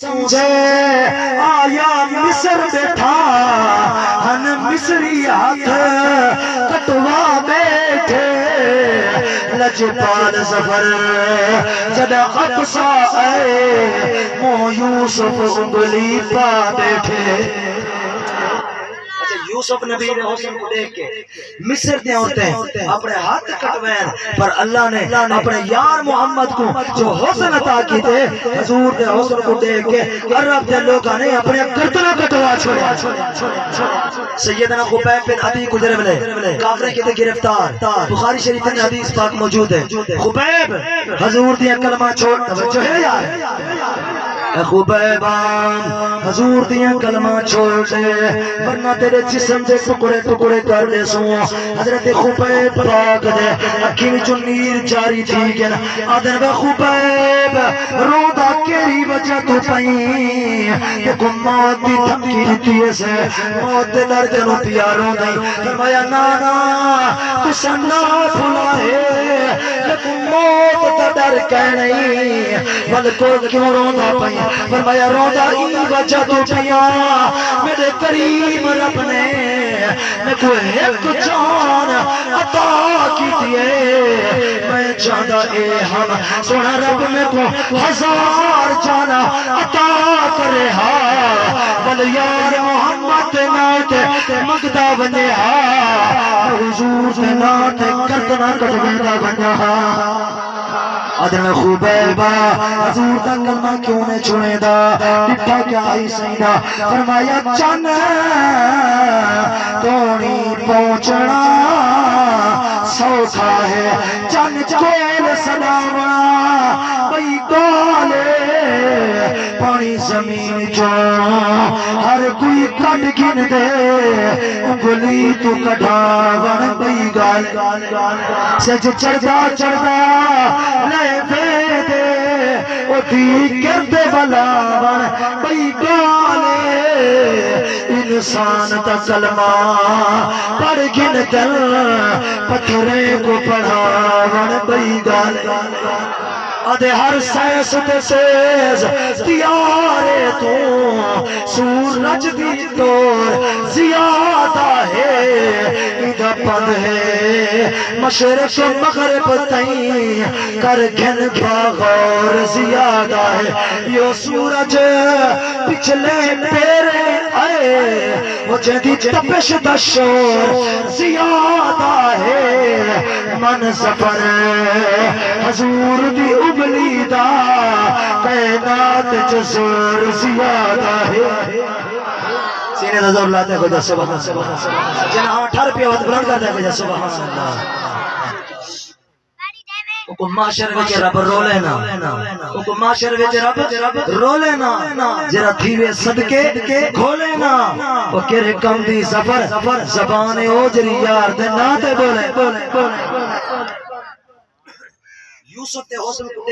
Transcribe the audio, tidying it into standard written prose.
سمجھے آیا مصر بیٹھا ہن مصری ہاتھ کٹوا بیٹھے لجپال سفر جدا اقصا آئے مو یوسف انگلی پا بیٹھے۔ یوسف نبی نے حسن کو دیکھ کے مصر دے عورتیں اپنے ہاتھ کٹوین پر اللہ نے اپنے یار محمد کو جو حسن عطا کی تھے حضور دے حسن کو دیکھ کے عرب دے لوگاں نے اپنے گردناں کٹوا چھوڑا۔ سیدنا خبیب بن عدی کو درولے کافرے کے گرفتار، بخاری شریف میں حدیث پاک موجود ہے۔ خبیب حضور دی کلمہ چھوڑ توجہ ہے یار، خبیبان حضور دیاں کلمہ چھوڑ دے ورنہ تیرے جسم دے ٹکڑے ٹکڑے کر دے سوں۔ حضرت خبیب پاک دے اکھی وچوں نیر جاری تھی گیا آدن با خبیب رودا کیری وجہ تو پئیں کہ کو موت دی دھمکی دتی سے موت دے ڈر تے نو پیاروں نہیں فرمایا نانا تو سنا بھلائے لیکن موت دا ڈر کہ نہیں بلکہ کیوں روندا پئیں فرمایا رودا ای وجہ تو پیا میرے کریم رب نے میں کو ایک جان عطا کی دیئے میں چاہتا اے ہم سونا رب میں کو 1000 جانا عطا کرے ہاں بل یار محمد نات مگدہ بنے ہاں حضور نات کردنا کٹبیدہ بنا ہاں۔ ادھر خبیبہ حضور دا کلمہ کیوں نے چھوڑے دا ڈٹھا کیا ہی سیدہ فرمایا چن تونی پہنچنا سوکھا ہے چن کول سلاونا بھئی گالے پانی زمین جو ہر کوئی کٹ گن دے انگلی تو کٹھاون بھئی گالے سج چڑھدا چڑھدا لے دے او دی کردے بلاون بھئی گالے انسان تا کلمہ پڑھ گن دل پتھرے کو پڑھاون بھئی گالے ادھے ہر سیس تے سیز تیارے تو سورج دی دور زیادہ ہے ادھا پند ہے مشرق مغرب تئیں کر گھن باغور زیادہ ہے یہ سورج پچھلے پیرے آئے وہ جدی تپش دشور زیادہ ہے من سفر حضور دی ابلی دا کائنات جسور زیادہ ہے۔ سینے دا زور لاتے ہیں کوئی دا سبحان اللہ جنہاں 18 روپیہ وقت بلند کرتے ہیں کوئی دا سبحان اللہ۔ کو معاشر وچ رب رو لینا کو معاشر وچ رب رو لینا جرا تھیوے صدقے کھو لینا او کیرے کم دی سفر زبان اوجری یار دے نا تے بولے۔ یوسف تے حسن کو